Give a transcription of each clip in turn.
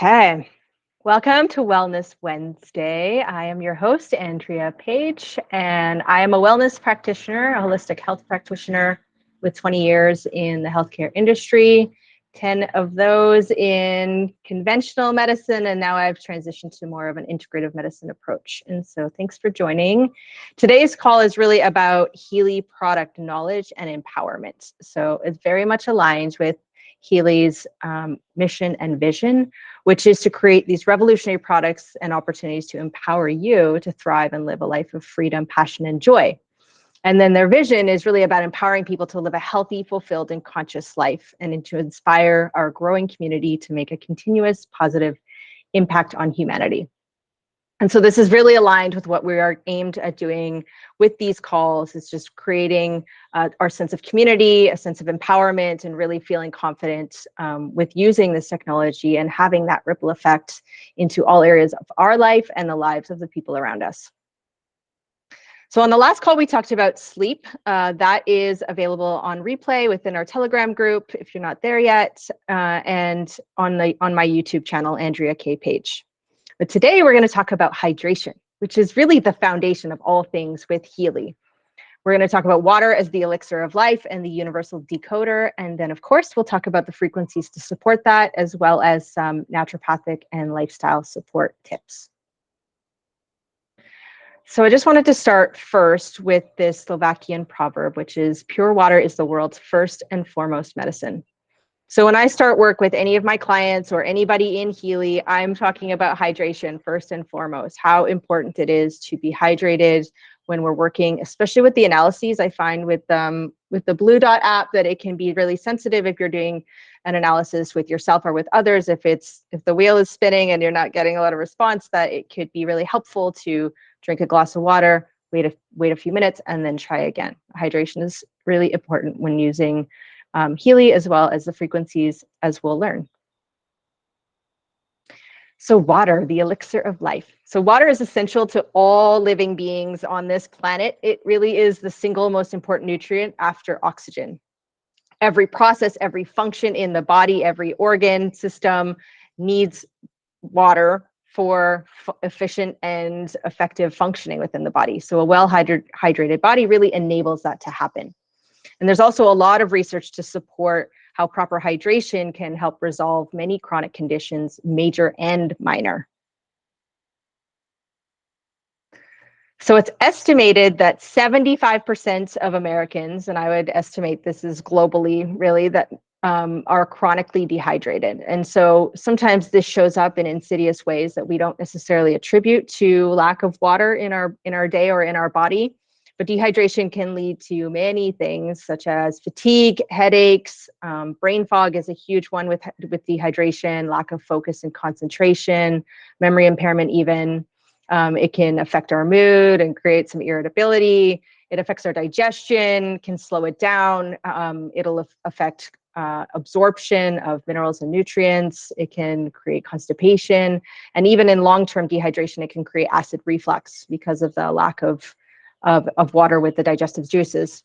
Okay, welcome to Wellness Wednesday. I am your host, Andrea Page, and I am a wellness practitioner, a holistic health practitioner with 20 years in the healthcare industry, 10 of those in conventional medicine, and now I've transitioned to more of an integrative medicine approach. And so thanks for joining. Today's call is really about Healy product knowledge and empowerment. So it's very much aligned with Healy's mission and vision, which is to create these revolutionary products and opportunities to empower you to thrive and live a life of freedom, passion, and joy. And then their vision is really about empowering people to live a healthy, fulfilled, and conscious life, and to inspire our growing community to make a continuous positive impact on humanity. And so this is really aligned with what we are aimed at doing with these calls. It's just creating our sense of community, a sense of empowerment, and really feeling confident with using this technology and having that ripple effect into all areas of our life and the lives of the people around us. So on the last call, we talked about sleep. That is available on replay within our Telegram group if you're not there yet, and on my YouTube channel, Andrea K. Page. But today we're going to talk about hydration, which is really the foundation of all things with Healy. We're going to talk about water as the elixir of life and the universal decoder. And then, of course, we'll talk about the frequencies to support that, as well as some naturopathic and lifestyle support tips. So I just wanted to start first with this Slovakian proverb, which is pure water is the world's first and foremost medicine. So when I start work with any of my clients or anybody in Healy, I'm talking about hydration first and foremost, how important it is to be hydrated when we're working, especially with the analyses. I find with the Blue Dot app that it can be really sensitive if you're doing an analysis with yourself or with others. If the wheel is spinning and you're not getting a lot of response, that it could be really helpful to drink a glass of water, wait a few minutes, and then try again. Hydration is really important when using Healy, as well as the frequencies, as we'll learn. So water, the elixir of life. So water is essential to all living beings on this planet. It really is the single most important nutrient after oxygen. Every process, every function in the body, every organ system needs water for efficient and effective functioning within the body. So a well-hydrated body really enables that to happen. And there's also a lot of research to support how proper hydration can help resolve many chronic conditions, major and minor. So it's estimated that 75% of Americans, and I would estimate this is globally really, that are chronically dehydrated. And so sometimes this shows up in insidious ways that we don't necessarily attribute to lack of water in our day or in our body. But dehydration can lead to many things, such as fatigue, headaches, brain fog is a huge one with dehydration, lack of focus and concentration, memory impairment even. It can affect our mood and create some irritability. It affects our digestion, can slow it down. It'll affect absorption of minerals and nutrients. It can create constipation. And even in long-term dehydration, it can create acid reflux because of the lack of water with the digestive juices.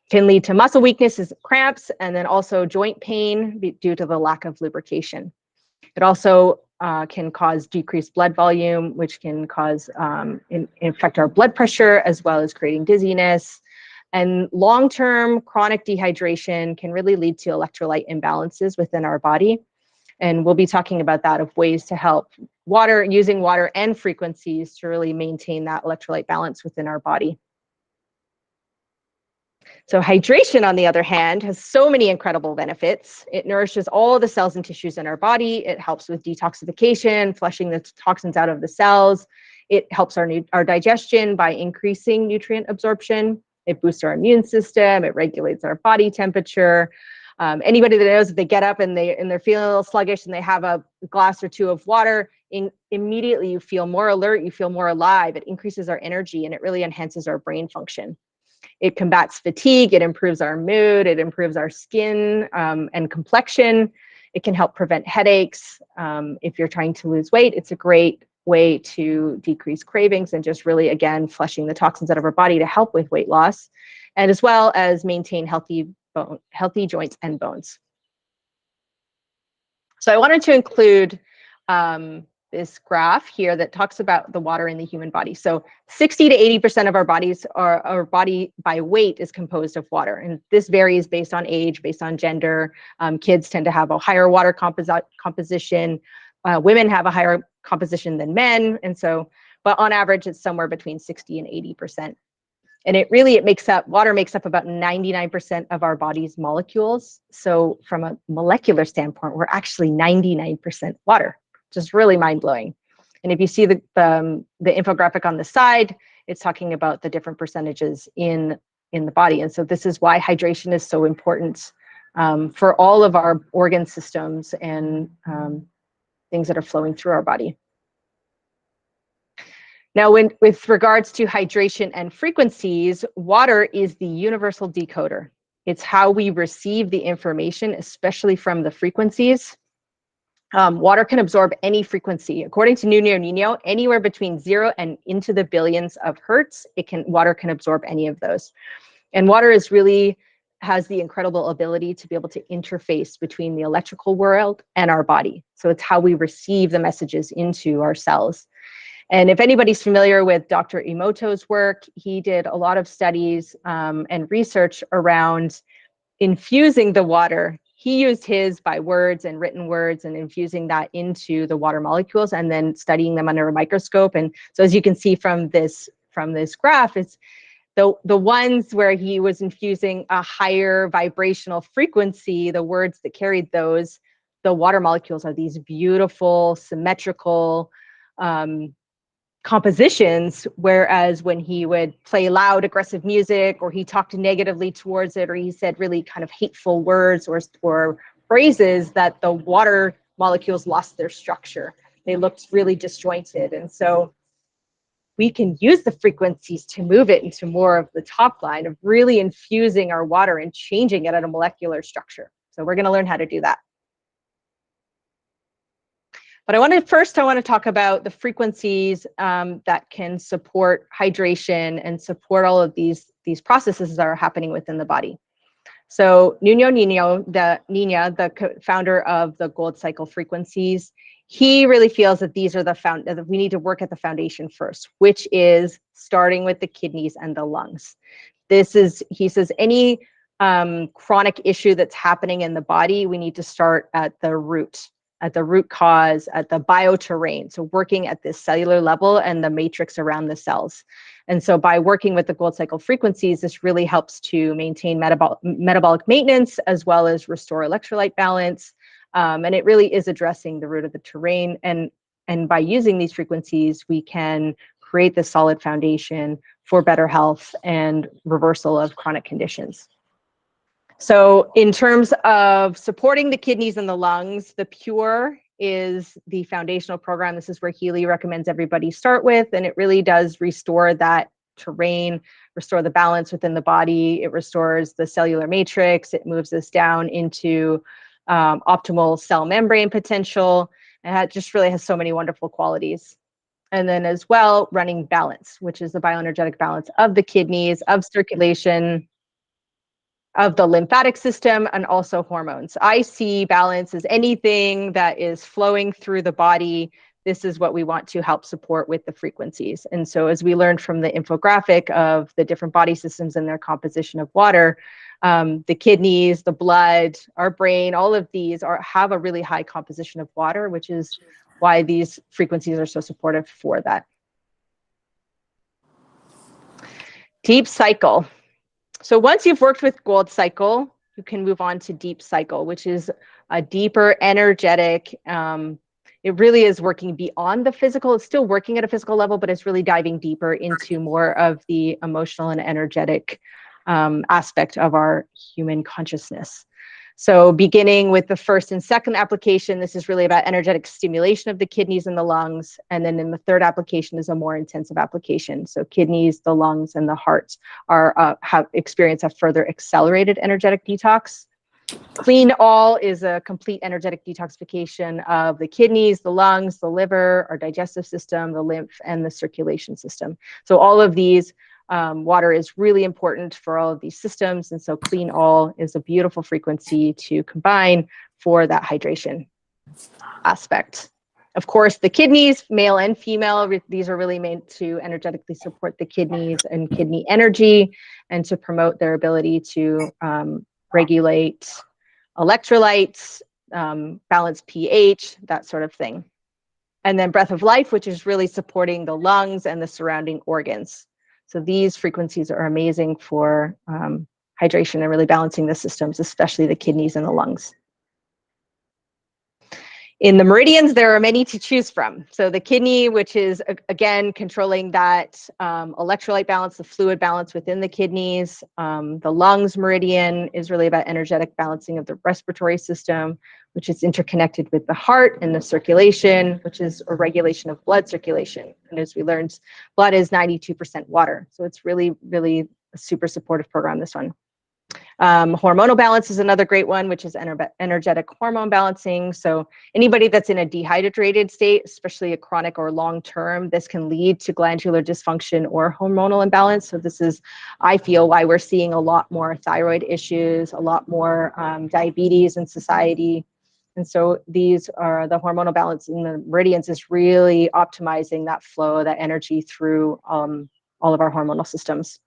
Can lead to muscle weaknesses, cramps, and then also joint pain due to the lack of lubrication. It also can cause decreased blood volume, which can cause affect our blood pressure, as well as creating dizziness. And long-term chronic dehydration can really lead to electrolyte imbalances within our body. And we'll be talking about that, of ways to help using water and frequencies to really maintain that electrolyte balance within our body. So hydration, on the other hand, has so many incredible benefits. It nourishes all the cells and tissues in our body. It helps with detoxification, flushing the toxins out of the cells. It helps our digestion by increasing nutrient absorption. It boosts our immune system. It regulates our body temperature. Anybody that knows, if they get up and they're feeling a little sluggish and they have a glass or two of water, immediately you feel more alert, you feel more alive. It increases our energy and it really enhances our brain function. It combats fatigue, it improves our mood, it improves our skin and complexion. It can help prevent headaches. If you're trying to lose weight, it's a great way to decrease cravings and just really, again, flushing the toxins out of our body to help with weight loss, and as well as maintain healthy joints and bones. So I wanted to include this graph here that talks about the water in the human body. So 60 to 80% of our body by weight is composed of water. And this varies based on age, based on gender. Kids tend to have a higher water composition. Women have a higher composition than men. And so, but on average, it's somewhere between 60 and 80%. And water makes up about 99% of our body's molecules. So from a molecular standpoint, we're actually 99% water, which is really mind-blowing. And if you see the infographic on the side, it's talking about the different percentages in the body. And so this is why hydration is so important for all of our organ systems and things that are flowing through our body. Now, with regards to hydration and frequencies, water is the universal decoder. It's how we receive the information, especially from the frequencies. Water can absorb any frequency. According to Nuno, anywhere between 0 and into the billions of hertz, water can absorb any of those. And water has the incredible ability to be able to interface between the electrical world and our body. So it's how we receive the messages into our cells. And if anybody's familiar with Dr. Emoto's work, he did a lot of studies and research around infusing the water. He used his by words and written words and infusing that into the water molecules and then studying them under a microscope. And so as you can see from this graph, it's the ones where he was infusing a higher vibrational frequency, the words that carried those, the water molecules are these beautiful, symmetrical, compositions, whereas when he would play loud, aggressive music, or he talked negatively towards it, or he said really kind of hateful words or phrases, that the water molecules lost their structure. They looked really disjointed. And so we can use the frequencies to move it into more of the top line of really infusing our water and changing it at a molecular structure. So we're going to learn how to do that. But I want to talk about the frequencies that can support hydration and support all of these processes that are happening within the body. So Nuno, the founder of the Gold Cycle frequencies, he really feels that these are that we need to work at the foundation first, which is starting with the kidneys and the lungs. He says, any chronic issue that's happening in the body, we need to start at the root cause, at the bioterrain. So working at this cellular level and the matrix around the cells. And so by working with the Gold Cycle frequencies, this really helps to maintain metabolic maintenance as well as restore electrolyte balance. And it really is addressing the root of the terrain. And by using these frequencies, we can create the solid foundation for better health and reversal of chronic conditions. So in terms of supporting the kidneys and the lungs, the Pure is the foundational program. This is where Healy recommends everybody start with, and it really does restore that terrain, restore the balance within the body. It restores the cellular matrix. It moves us down into optimal cell membrane potential, and it just really has so many wonderful qualities. And then as well, running balance, which is the bioenergetic balance of the kidneys, of circulation, of the lymphatic system, and also hormones. I see balance as anything that is flowing through the body. This is what we want to help support with the frequencies. And so as we learned from the infographic of the different body systems and their composition of water, the kidneys, the blood, our brain, all of these have a really high composition of water, which is why these frequencies are so supportive for that. Deep cycle. So once you've worked with Gold Cycle, you can move on to Deep Cycle, which is a deeper, energetic, it really is working beyond the physical. It's still working at a physical level, but it's really diving deeper into more of the emotional and energetic aspect of our human consciousness. So beginning with the first and second application, this is really about energetic stimulation of the kidneys and the lungs. And then in the third application is a more intensive application. So kidneys, the lungs, and the heart have experienced a further accelerated energetic detox. Clean All is a complete energetic detoxification of the kidneys, the lungs, the liver, our digestive system, the lymph, and the circulation system. So all of these, water is really important for all of these systems. And so Clean All is a beautiful frequency to combine for that hydration aspect. Of course, the kidneys, male and female, these are really made to energetically support the kidneys and kidney energy and to promote their ability to regulate electrolytes, balance pH, that sort of thing. And then breath of life, which is really supporting the lungs and the surrounding organs. So these frequencies are amazing for hydration and really balancing the systems, especially the kidneys and the lungs. In the meridians, there are many to choose from. So the kidney, which is, again, controlling that electrolyte balance, the fluid balance within the kidneys. The lungs meridian is really about energetic balancing of the respiratory system, which is interconnected with the heart and the circulation, which is a regulation of blood circulation. And as we learned, blood is 92% water. So it's really, really a super supportive program, this one. Hormonal balance is another great one, which is energetic hormone balancing. So anybody that's in a dehydrated state, especially a chronic or long-term, this can lead to glandular dysfunction or hormonal imbalance. So this is, I feel, why we're seeing a lot more thyroid issues, a lot more diabetes in society. And so these are the hormonal balance in the meridians is really optimizing that flow, that energy through all of our hormonal systems.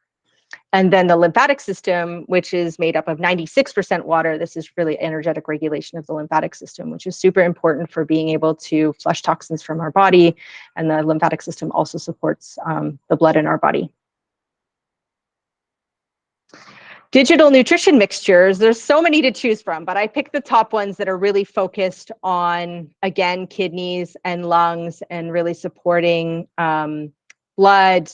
And then the lymphatic system, which is made up of 96% water, this is really energetic regulation of the lymphatic system, which is super important for being able to flush toxins from our body. And the lymphatic system also supports the blood in our body. Digital nutrition mixtures, there's so many to choose from, but I picked the top ones that are really focused on, again, kidneys and lungs and really supporting blood,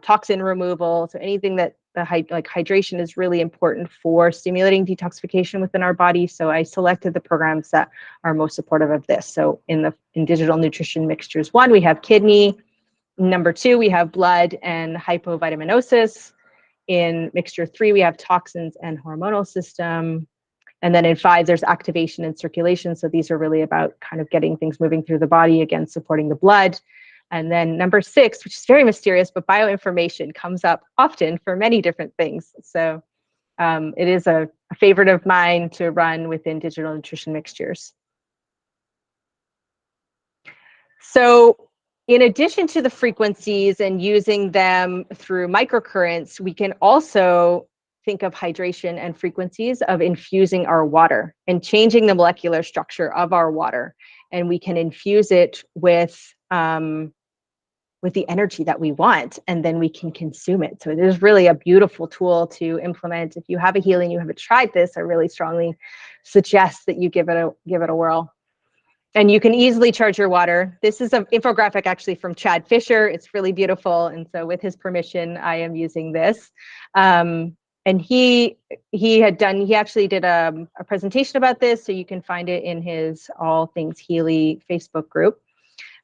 toxin removal. So anything that like hydration is really important for stimulating detoxification within our body. So I selected the programs that are most supportive of this. So in digital nutrition mixtures 1, we have kidney. Number 2, we have blood and hypovitaminosis. In mixture 3, we have toxins and hormonal system. And then in 5, there's activation and circulation. So these are really about kind of getting things moving through the body, again, supporting the blood. And then number 6, which is very mysterious, but bioinformation comes up often for many different things. So it is a favorite of mine to run within digital nutrition mixtures. So in addition to the frequencies and using them through microcurrents, we can also think of hydration and frequencies of infusing our water and changing the molecular structure of our water. And we can infuse it with the energy that we want, and then we can consume it. So it is really a beautiful tool to implement. If you have a Healy and you haven't tried this, I really strongly suggest that you give it a whirl. And you can easily charge your water. This is an infographic actually from Chad Fisher. It's really beautiful. And so with his permission, I am using this. And he actually did a presentation about this. So you can find it in his All Things Healy Facebook group.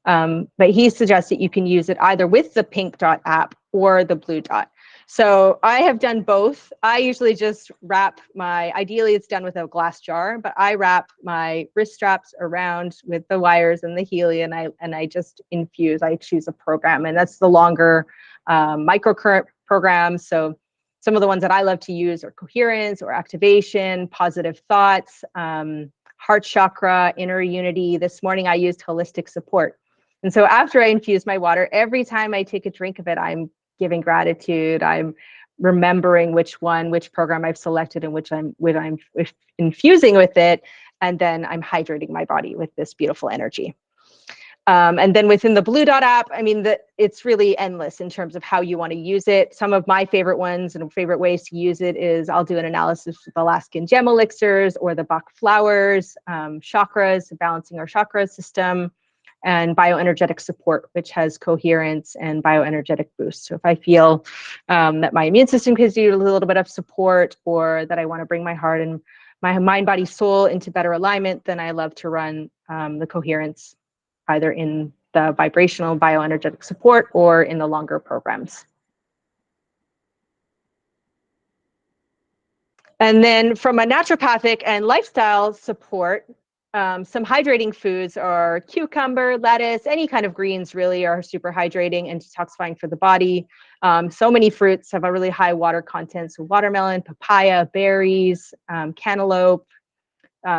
But he suggests that you can use it either with the Pink Dot app or the Blue Dot. So I have done both. I usually just wrap ideally it's done with a glass jar, but I wrap my wrist straps around with the wires and the Healy, and I just infuse. I choose a program, and that's the longer microcurrent program. So some of the ones that I love to use are coherence or activation, positive thoughts, heart chakra, inner unity. This morning I used holistic support. And so after I infuse my water, every time I take a drink of it, I'm giving gratitude. I'm remembering which program I've selected and which I'm infusing with it. And then I'm hydrating my body with this beautiful energy. And then within the Blue Dot app, I mean, it's really endless in terms of how you want to use it. Some of my favorite ones and favorite ways to use it is I'll do an analysis with Alaskan gem elixirs or the Bach flowers, chakras, balancing our chakra system, and bioenergetic support, which has coherence and bioenergetic boost. So if I feel that my immune system could do a little bit of support, or that I want to bring my heart and my mind, body, soul into better alignment, then I love to run the coherence, either in the vibrational bioenergetic support or in the longer programs. And then from a naturopathic and lifestyle support, some hydrating foods are cucumber, lettuce, any kind of greens really are super hydrating and detoxifying for the body. So many fruits have a really high water content. So watermelon, papaya, berries, cantaloupe,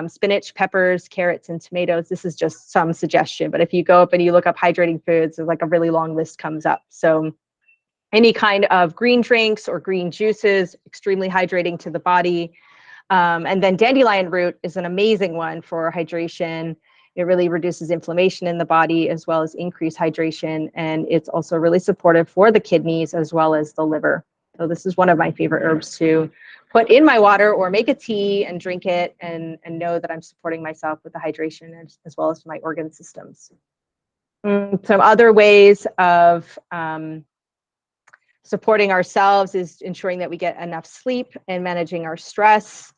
spinach, peppers, carrots, and tomatoes. This is just some suggestion, but if you go up and you look up hydrating foods, there's like a really long list comes up. So any kind of green drinks or green juices, extremely hydrating to the body. And then dandelion root is an amazing one for hydration. It really reduces inflammation in the body as well as increased hydration. And it's also really supportive for the kidneys as well as the liver. So this is one of my favorite herbs to put in my water or make a tea and drink it and know that I'm supporting myself with the hydration as well as my organ systems. Some other ways of supporting ourselves is ensuring that we get enough sleep and managing our stress.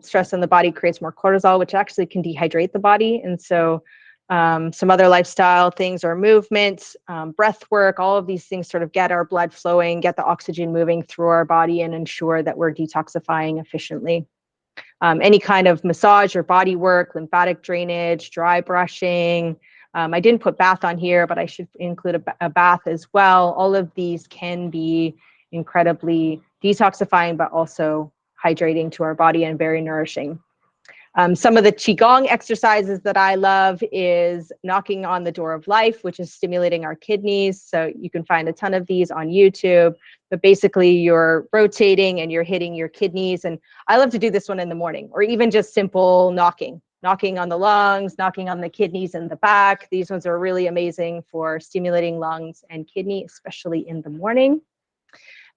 Stress in the body creates more cortisol, which actually can dehydrate the body. And so some other lifestyle things are movement, breath work, all of these things sort of get our blood flowing, get the oxygen moving through our body and ensure that we're detoxifying efficiently. Any kind of massage or body work, lymphatic drainage, dry brushing. I didn't put bath on here, but I should include a bath as well. All of these can be incredibly detoxifying, but also hydrating to our body and very nourishing. Some of the Qigong exercises that I love is knocking on the door of life, which is stimulating our kidneys. So you can find a ton of these on YouTube, but basically you're rotating and you're hitting your kidneys. And I love to do this one in the morning, or even just simple knocking on the lungs, knocking on the kidneys in the back. These ones are really amazing for stimulating lungs and kidney, especially in the morning.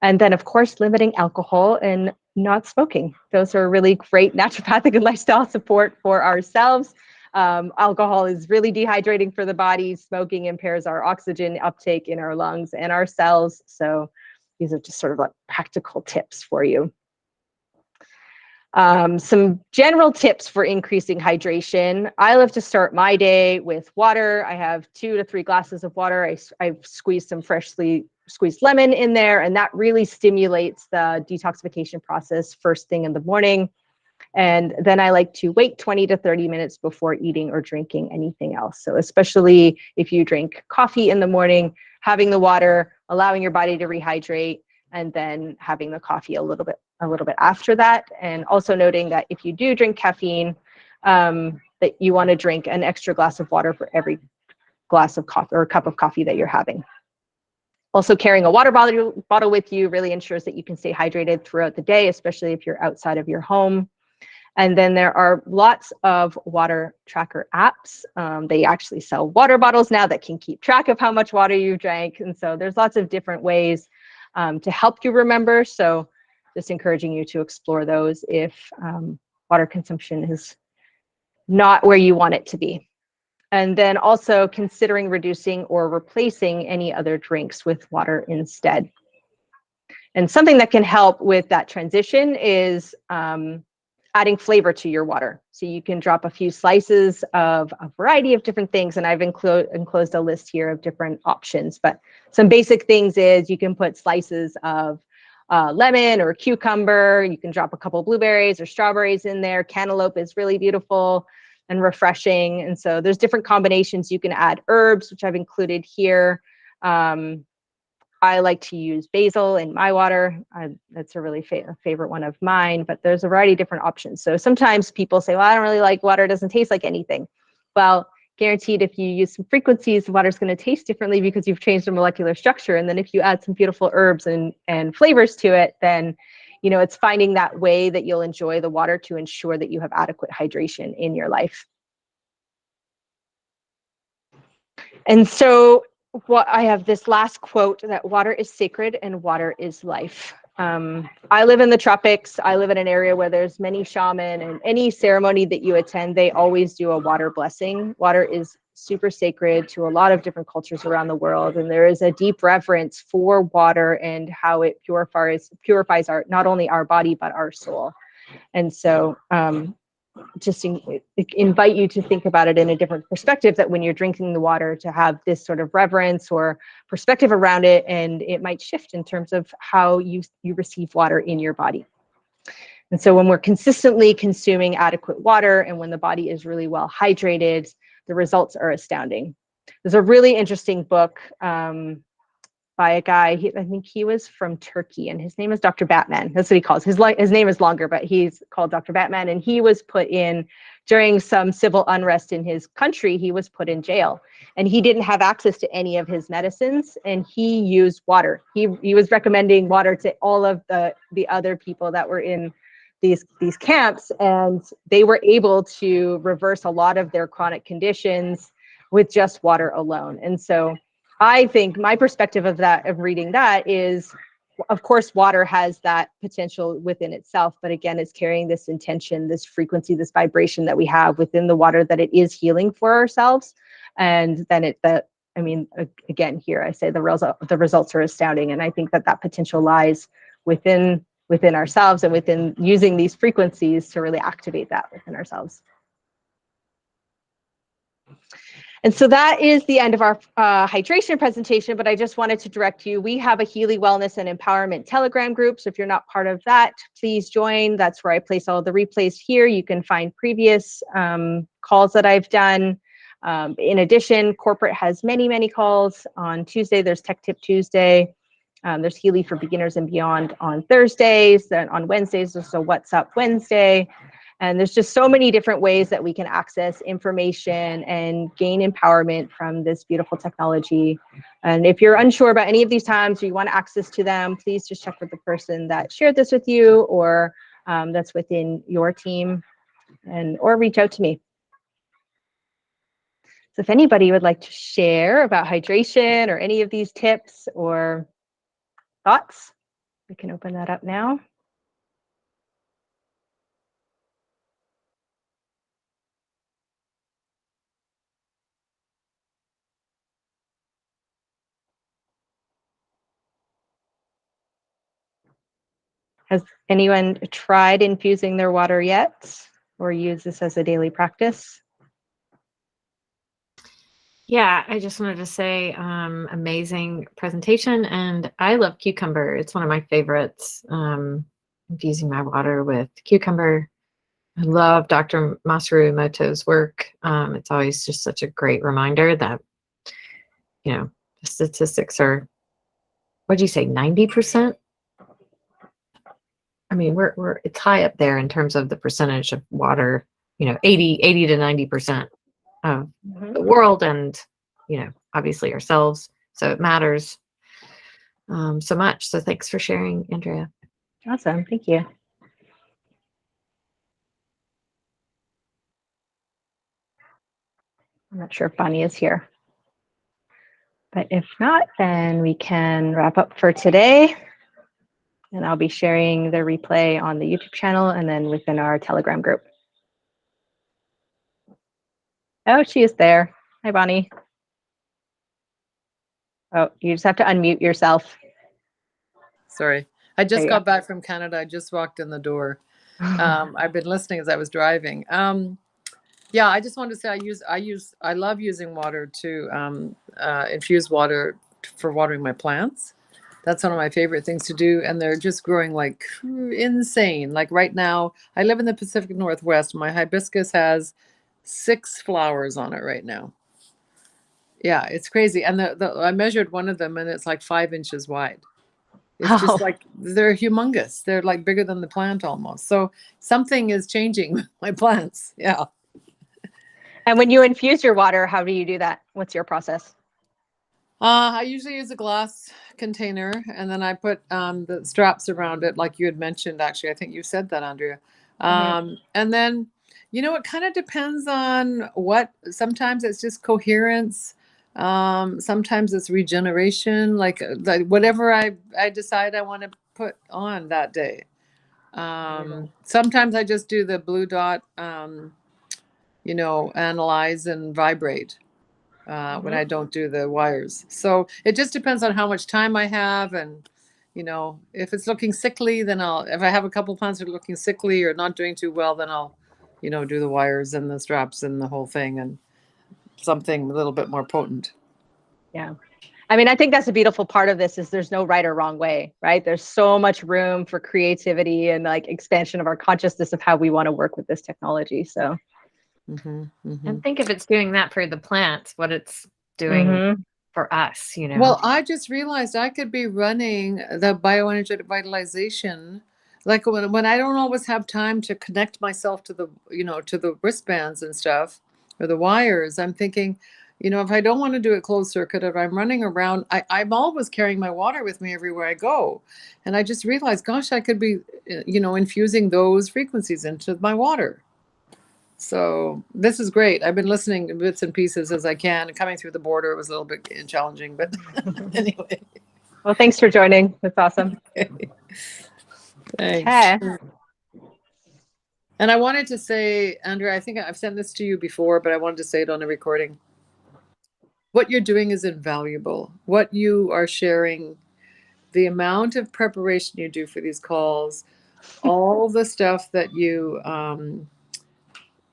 And then, of course, limiting alcohol and not smoking. Those are really great naturopathic and lifestyle support for ourselves. Alcohol is really dehydrating for the body. Smoking impairs our oxygen uptake in our lungs and our cells. So these are just sort of like practical tips for you. Some general tips for increasing hydration. I love to start my day with water. I have 2 to 3 glasses of water. I've squeezed some freshly squeezed lemon in there, and that really stimulates the detoxification process first thing in the morning. And then I like to wait 20 to 30 minutes before eating or drinking anything else. So especially if you drink coffee in the morning, having the water, allowing your body to rehydrate, and then having the coffee a little bit after that. And also noting that if you do drink caffeine, that you want to drink an extra glass of water for every glass of coffee or cup of coffee that you're having. Also, carrying a water bottle with you really ensures that you can stay hydrated throughout the day, especially if you're outside of your home. And then there are lots of water tracker apps. They actually sell water bottles now that can keep track of how much water you drank. And so there's lots of different ways to help you remember. So just encouraging you to explore those if water consumption is not where you want it to be. And then also considering reducing or replacing any other drinks with water instead. And something that can help with that transition is adding flavor to your water. So you can drop a few slices of a variety of different things. And I've enclosed a list here of different options. But some basic things is you can put slices of lemon or cucumber. You can drop a couple blueberries or strawberries in there. Cantaloupe is really beautiful and refreshing. And so there's different combinations. You can add herbs, which I've included here. I like to use basil in my water. That's a really favorite one of mine, but there's a variety of different options. So sometimes people say, well, I don't really like water. It doesn't taste like anything. Well, guaranteed if you use some frequencies, water's going to taste differently because you've changed the molecular structure. And then if you add some beautiful herbs and flavors to it, then it's finding that way that you'll enjoy the water to ensure that you have adequate hydration in your life. And so I have this last quote that water is sacred and water is life. I live in the tropics. I live in an area where there's many shaman, and any ceremony that you attend, they always do a water blessing. Water is super sacred to a lot of different cultures around the world. And there is a deep reverence for water and how it purifies not only our body, but our soul. And so just invite you to think about it in a different perspective, that when you're drinking the water, to have this sort of reverence or perspective around it, and it might shift in terms of how you receive water in your body. And so when we're consistently consuming adequate water and when the body is really well hydrated, the results are astounding. There's a really interesting book by a guy. I think he was from Turkey, and his name is Dr. Batman. That's what he calls his name is longer, but he's called Dr. Batman. And he was put in during some civil unrest in his country. He was put in jail, and he didn't have access to any of his medicines, and he used water. He was recommending water to all of the other people that were in these camps, and they were able to reverse a lot of their chronic conditions with just water alone. And so I think my perspective of reading that is, of course, water has that potential within itself, but again, it's carrying this intention, this frequency, this vibration that we have within the water, that it is healing for ourselves. And then again, here I say the results are astounding. And I think that potential lies within ourselves, and within using these frequencies to really activate that within ourselves. And so that is the end of our hydration presentation, but I just wanted to direct you. We have a Healy Wellness and Empowerment Telegram group. So if you're not part of that, please join. That's where I place all the replays here. You can find previous calls that I've done. In addition, corporate has many, many calls. On Tuesday, there's Tech Tip Tuesday. There's Healy for Beginners and Beyond on Thursdays. Then on Wednesdays, there's a What's Up Wednesday. And there's just so many different ways that we can access information and gain empowerment from this beautiful technology. And if you're unsure about any of these times, or you want access to them, please just check with the person that shared this with you, or that's within your team, or reach out to me. So if anybody would like to share about hydration or any of these tips or thoughts, we can open that up now. Has anyone tried infusing their water yet, or use this as a daily practice? Yeah, I just wanted to say amazing presentation, and I love cucumber. It's one of my favorites. Infusing my water with cucumber. I love Dr. Masaru Emoto's work. It's always just such a great reminder that, the statistics are, what'd you say, 90%? I mean, it's high up there in terms of the percentage of water, 80 to 90% of the world, and, obviously ourselves. So it matters so much. So thanks for sharing, Andrea. Awesome. Thank you. I'm not sure if Bonnie is here, but if not, then we can wrap up for today. And I'll be sharing the replay on the YouTube channel and then within our Telegram group. Oh, she is there. Hi, Bonnie. Oh, you just have to unmute yourself. Sorry. I just got back from Canada. I just walked in the door. I've been listening as I was driving. Yeah, I just wanted to say I love using water to infuse water for watering my plants. That's one of my favorite things to do, and they're just growing like insane. Like right now, I live in the Pacific Northwest. My hibiscus has 6 flowers on it right now. Yeah, it's crazy. And I measured one of them, and it's like 5 inches wide. It's just like, they're humongous. They're like bigger than the plant almost. So something is changing with my plants. Yeah. And when you infuse your water, how do you do that? What's your process? I usually use a glass container, and then I put the straps around it, like you had mentioned. Actually, I think you said that, Andrea. And then, it kind of depends on sometimes it's just coherence. Sometimes it's regeneration, like whatever I decide I want to put on that day. Sometimes I just do the blue dot, analyze and vibrate when I don't do the wires. So it just depends on how much time I have, and if it's looking sickly, then if I have a couple plants that are looking sickly or not doing too well, then I'll do the wires and the straps and the whole thing, and something a little bit more potent. Yeah. I mean, I think that's a beautiful part of this, is there's no right or wrong way, right? There's so much room for creativity and like expansion of our consciousness of how we want to work with this technology. So, and think if it's doing that for the plants, what it's doing for us, you know. Well, I just realized I could be running the bioenergetic vitalization, like when I don't always have time to connect myself to the, to the wristbands and stuff or the wires. I'm thinking, if I don't want to do it closed circuit, if I'm running around, I'm always carrying my water with me everywhere I go. And I just realized, gosh, I could be, infusing those frequencies into my water. So this is great. I've been listening bits and pieces as I can. Coming through the border was a little bit challenging, but anyway. Well, thanks for joining. That's awesome. Thanks. Okay. And I wanted to say, Andrea, I think I've sent this to you before, but I wanted to say it on a recording. What you're doing is invaluable. What you are sharing, the amount of preparation you do for these calls, all the stuff that you,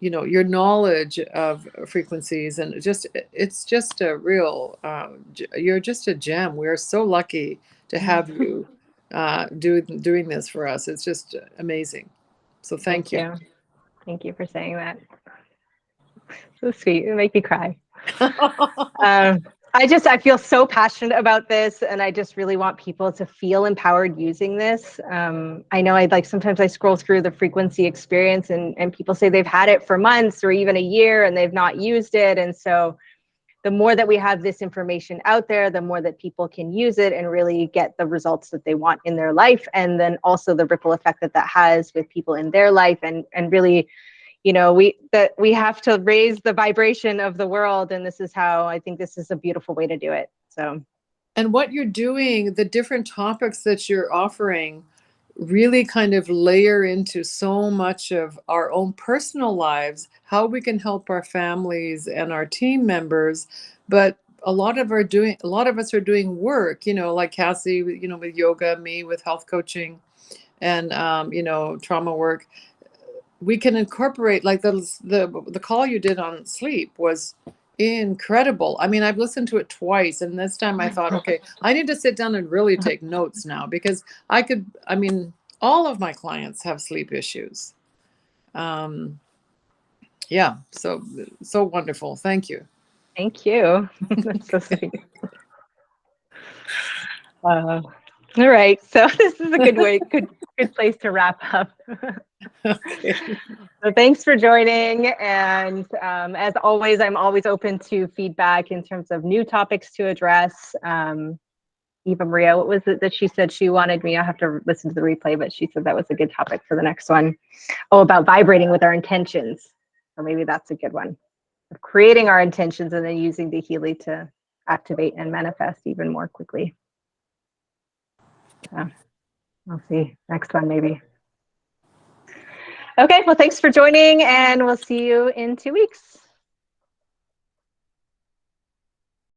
your knowledge of frequencies, and it's just a real, you're just a gem. We're so lucky to have you doing this for us. It's just amazing. So thank you. Thank you for saying that. So sweet. It make me cry. I feel so passionate about this, and I just really want people to feel empowered using this. I know sometimes I scroll through the frequency experience and people say they've had it for months or even a year and they've not used it. And so the more that we have this information out there, the more that people can use it and really get the results that they want in their life. And then also the ripple effect that has with people in their life, and really, we have to raise the vibration of the world. And this is how I think this is a beautiful way to do it. So, and what you're doing, the different topics that you're offering really kind of layer into so much of our own personal lives, how we can help our families and our team members. But a lot of us are doing work, like Cassie, with yoga, me with health coaching and, trauma work. We can incorporate, like the call you did on sleep was incredible. I mean, I've listened to it twice, and this time I thought, okay, I need to sit down and really take notes now, because all of my clients have sleep issues. Yeah, so wonderful. Thank you. Thank you. That's so sweet. All right, so this is a good place to wrap up. Okay. So thanks for joining, and as always, I'm always open to feedback in terms of new topics to address. Eva Maria, what was it that she said she wanted me? I have to listen to the replay, but she said that was a good topic for the next one. Oh, about vibrating with our intentions. Or maybe that's a good one. Of creating our intentions and then using the Healy to activate and manifest even more quickly. We'll see. Next one, maybe. Okay, well, thanks for joining, and we'll see you in 2 weeks.